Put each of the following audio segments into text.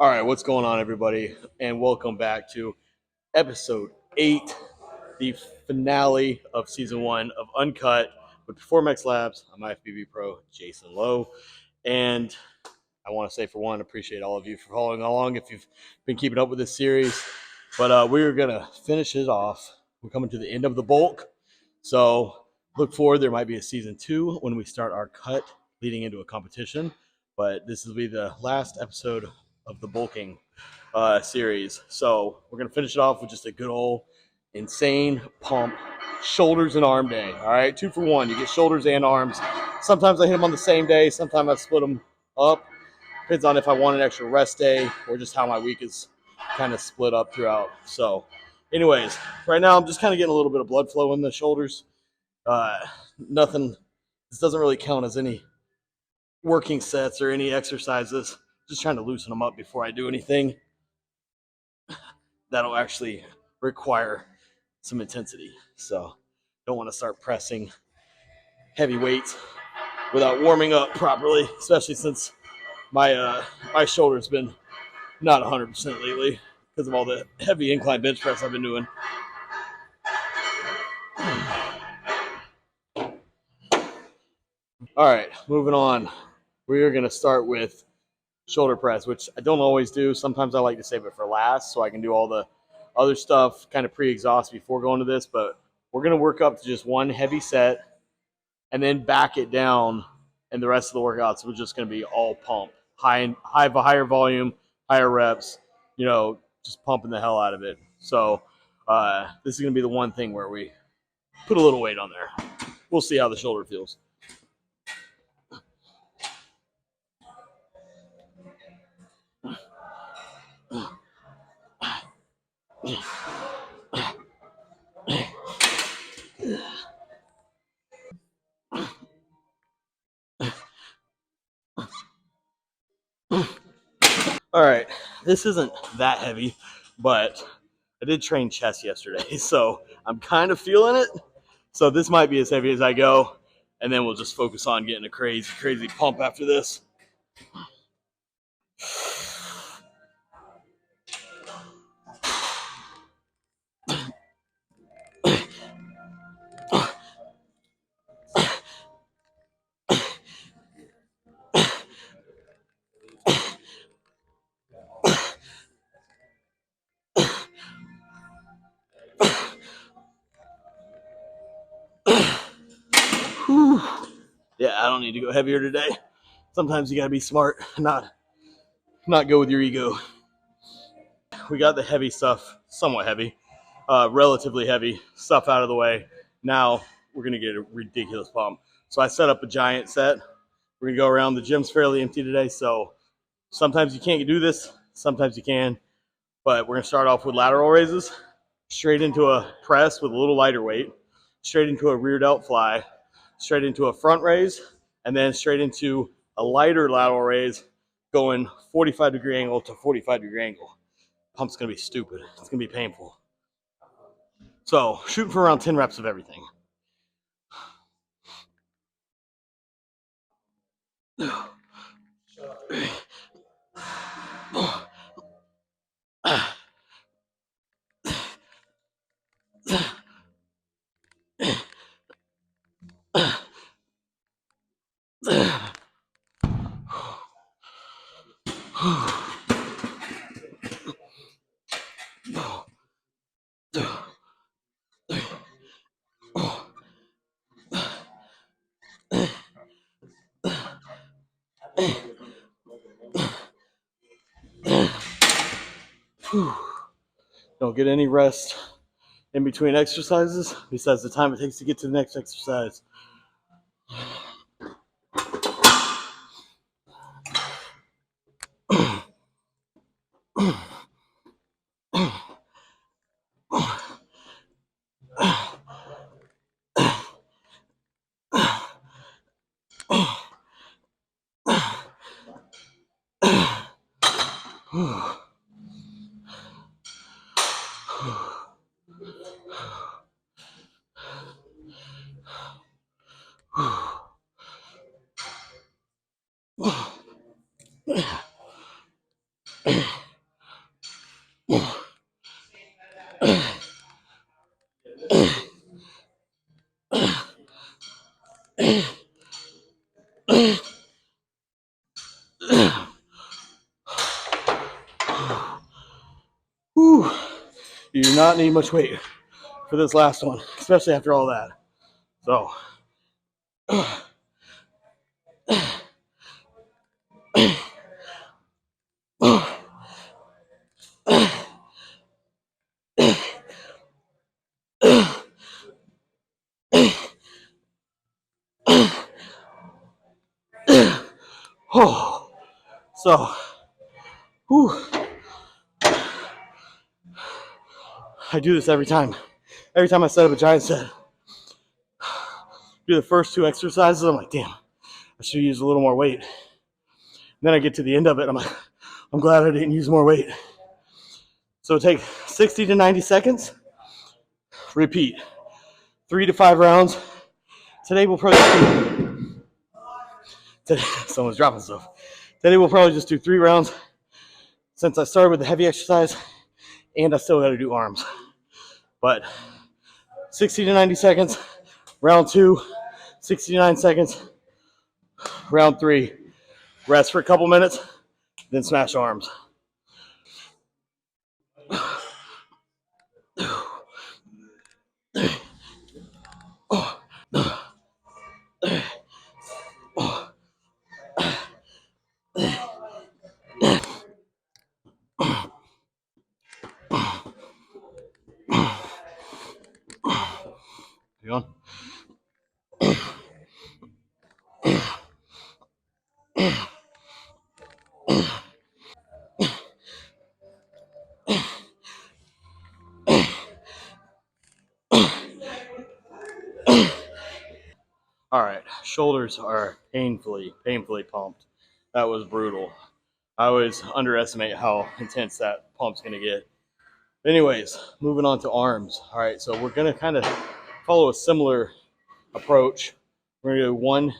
All right, what's going on, everybody? And welcome back to episode 8, the finale of season 1 of Uncut with Performex Labs. I'm IFBB Pro Jason Lowe. And I want to say, for one, appreciate all of you for following along if you've been keeping up with this series. But we're going to finish it off. We're coming to the end of the bulk. So look forward. There might be a season 2 when we start our cut leading into a competition. But this will be the last episode of the bulking series. So we're going to finish it off with just a good old insane pump, shoulders and arm day. All right, 2 for 1. You get shoulders and arms. Sometimes I hit them on the same day. Sometimes I split them up. Depends on if I want an extra rest day or just how my week is kind of split up throughout. So anyways, right now I'm just kind of getting a little bit of blood flow in the shoulders. Nothing, this doesn't really count as any working sets or any exercises. Just trying to loosen them up before I do anything that'll actually require some intensity. So don't want to start pressing heavy weights without warming up properly, especially since my shoulder's been not 100% lately because of all the heavy incline bench press I've been doing. All right, moving on. We are going to start with shoulder press, which I don't always do. Sometimes I like to save it for last so I can do all the other stuff kind of pre-exhaust before going to this. But we're going to work up to just one heavy set and then back it down. And the rest of the workouts are just going to be all pump, higher volume, higher reps, just pumping the hell out of it. So this is going to be the one thing where we put a little weight on there. We'll see how the shoulder feels. All right, this isn't that heavy, but I did train chest yesterday, so I'm kind of feeling it. So this might be as heavy as I go, and then we'll just focus on getting a crazy, crazy pump after this. Yeah, I don't need to go heavier today. Sometimes you gotta be smart, not go with your ego. We got the heavy stuff, somewhat heavy, relatively heavy stuff out of the way. Now we're gonna get a ridiculous pump. So I set up a giant set. We're gonna go around. The gym's fairly empty today, so sometimes you can't do this, sometimes you can. But we're gonna start off with lateral raises, straight into a press with a little lighter weight, straight into a rear delt fly, straight into a front raise, and then straight into a lighter lateral raise going 45-degree angle to 45-degree angle. Pump's going to be stupid. It's going to be painful. So shooting for around 10 reps of everything. Don't get any rest in between exercises besides the time it takes to get to the next exercise. Whew. You do not need much weight for this last one, especially after all that. So, oh, so, whew. I do this every time. Every time I set up a giant set, do the first two exercises, I'm like, damn, I should use a little more weight. Then I get to the end of it, I'm like, I'm glad I didn't use more weight. So take 60 to 90 seconds. Repeat. 3 to 5 rounds. Today we'll probably someone's dropping stuff. Today we'll probably just do 3 rounds since I started with the heavy exercise and I still got to do arms. But 60 to 90 seconds. Round 2, 69 seconds. Round 3, rest for a couple minutes, then smash arms. You on? All right, shoulders are painfully pumped. That was brutal. I always underestimate how intense that pump's gonna get. Anyways, moving on to arms. All right, so we're gonna kind of follow a similar approach. We're gonna do one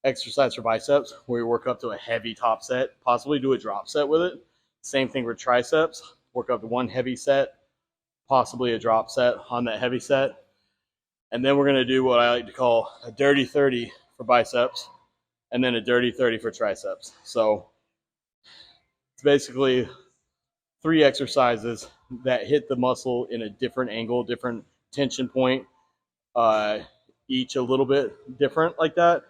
exercise for biceps where we work up to a heavy top set, possibly do a drop set with it. Same thing for triceps. Work up to one heavy set, possibly a drop set on that heavy set. And then we're going to do what I like to call a dirty 30 for biceps and then a dirty 30 for triceps. So it's basically 3 exercises that hit the muscle in a different angle, different tension point, each a little bit different like that.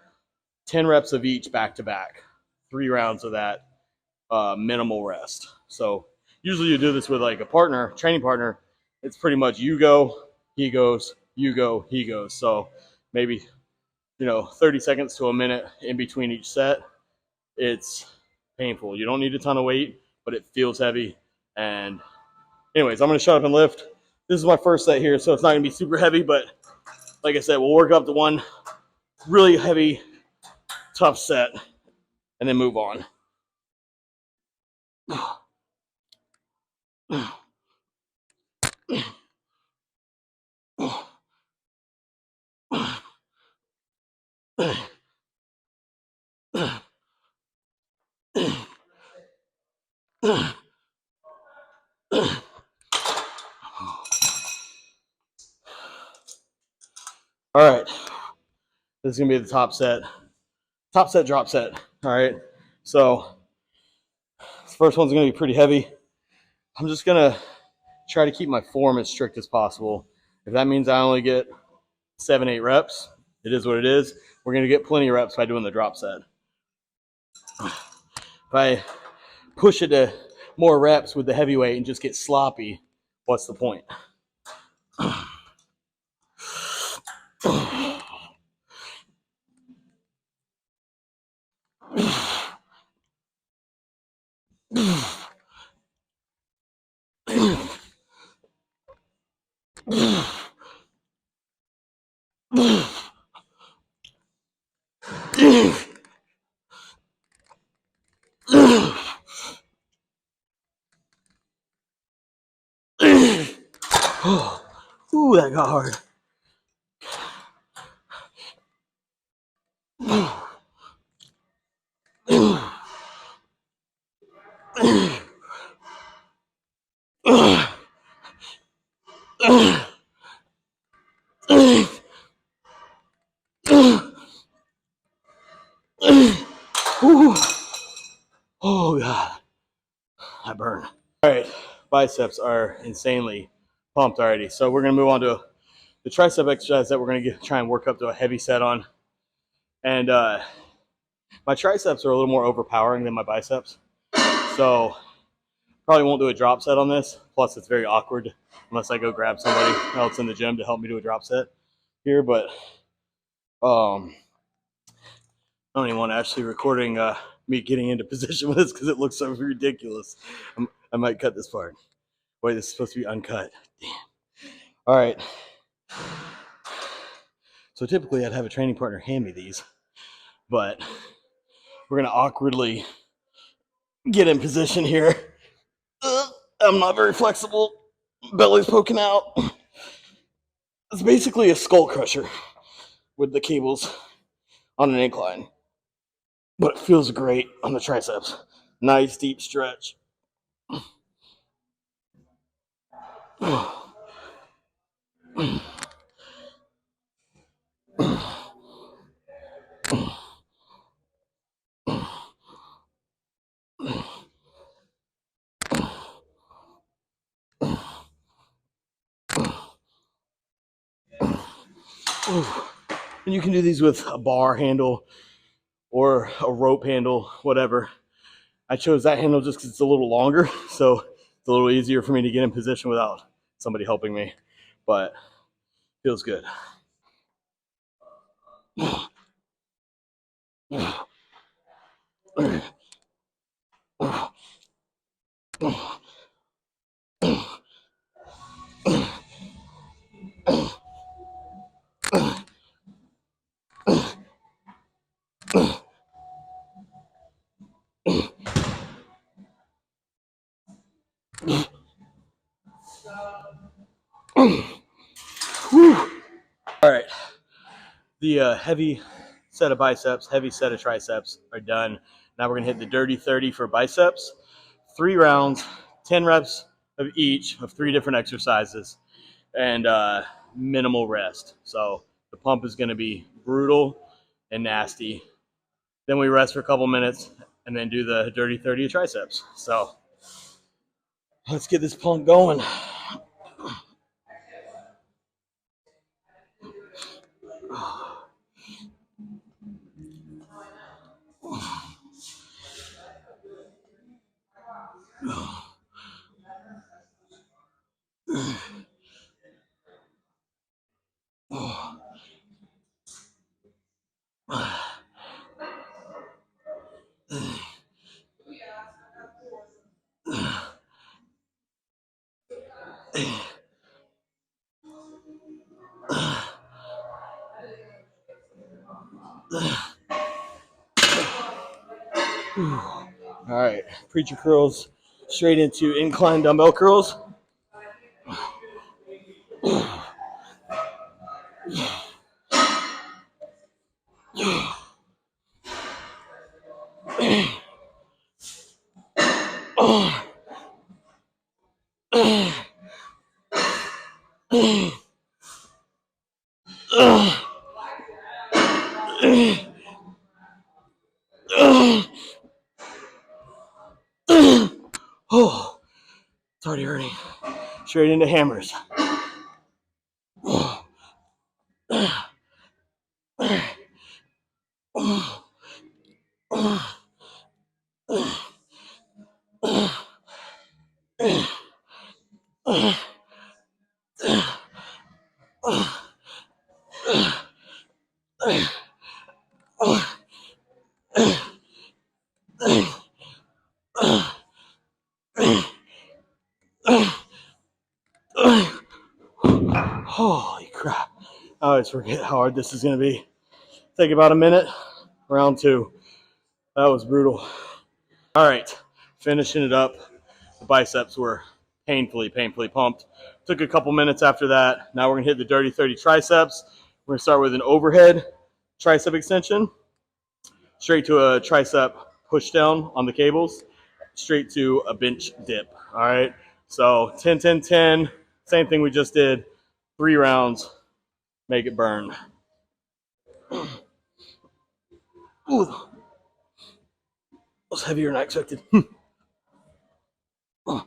10 reps of each back to back, 3 rounds of that, minimal rest. So usually you do this with like a partner, training partner. It's pretty much you go, he goes, you go, he goes. So maybe 30 seconds to a minute in between each set. It's painful. You don't need a ton of weight, but it feels heavy. And anyways, I'm going to shut up and lift. This is my first set here, so it's not going to be super heavy, but like I said, we'll work up to one really heavy, tough set and then move on. All right, this is gonna be the top set, drop set. All right, so this first one's gonna be pretty heavy. I'm just gonna try to keep my form as strict as possible. If that means I only get 7-8 reps, it is what it is. We're gonna get plenty of reps by doing the drop set. If I push it to more reps with the heavyweight and just get sloppy, what's the point? Ooh, that got hard. I burn. All right, biceps are insanely pumped already. So we're gonna move on to the tricep exercise that we're gonna try and work up to a heavy set on. And my triceps are a little more overpowering than my biceps, so probably won't do a drop set on this. Plus, it's very awkward unless I go grab somebody else in the gym to help me do a drop set here. But I don't even want to actually recording me getting into position with this because it looks so ridiculous. I might cut this part. Wait, this is supposed to be uncut. Damn. All right. So typically I'd have a training partner hand me these, but we're gonna awkwardly get in position here. I'm not very flexible. Belly's poking out. It's basically a skull crusher with the cables on an incline, but it feels great on the triceps. Nice deep stretch. And you can do these with a bar handle or a rope handle, whatever. I chose that handle just because it's a little longer, so it's a little easier for me to get in position without somebody helping me, but feels good. All right, the heavy set of biceps, heavy set of triceps are done. Now we're gonna hit the dirty 30 for biceps. 3 rounds, 10 reps of each of 3 different exercises, and minimal rest. So the pump is gonna be brutal and nasty. Then we rest for a couple minutes and then do the dirty 30 of triceps. So let's get this pump going. All right, preacher curls straight into incline dumbbell curls. Oh, it's already hurting. Straight into hammers. Holy crap. I always forget how hard this is going to be. Take about a minute. Round 2. That was brutal. All right, finishing it up. The biceps were painfully pumped. Took a couple minutes after that. Now we're going to hit the dirty 30 triceps. We're going to start with an overhead tricep extension, straight to a tricep push down on the cables, straight to a bench dip. All right, so 10, 10, 10. Same thing we just did. 3 rounds. Make it burn. Ooh, that was heavier than I expected. Whew.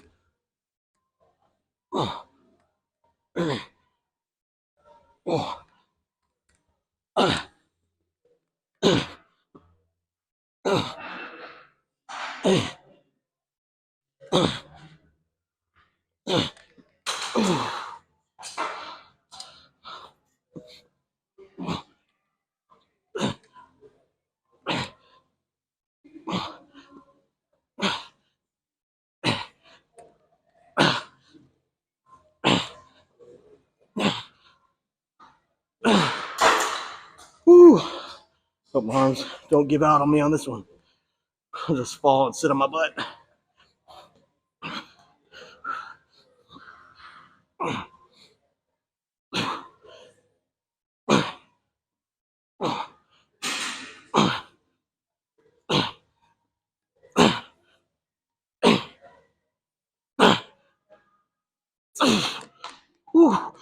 Hope my arms don't give out on me on this one. I'll just fall and sit on my butt. Whew.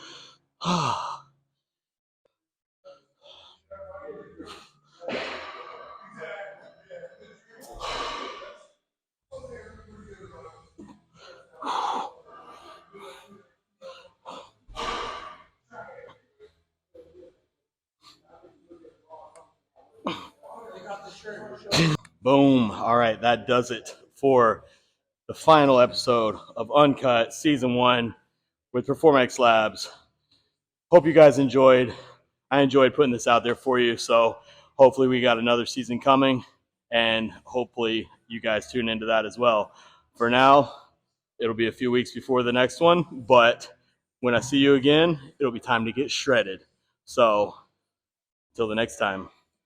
Boom. All right, that does it for the final episode of Uncut Season 1 with Performx Labs. Hope you guys enjoyed. I enjoyed putting this out there for you, so hopefully we got another season coming, and hopefully you guys tune into that as well. For now, it'll be a few weeks before the next one, but when I see you again, it'll be time to get shredded. So, till the next time.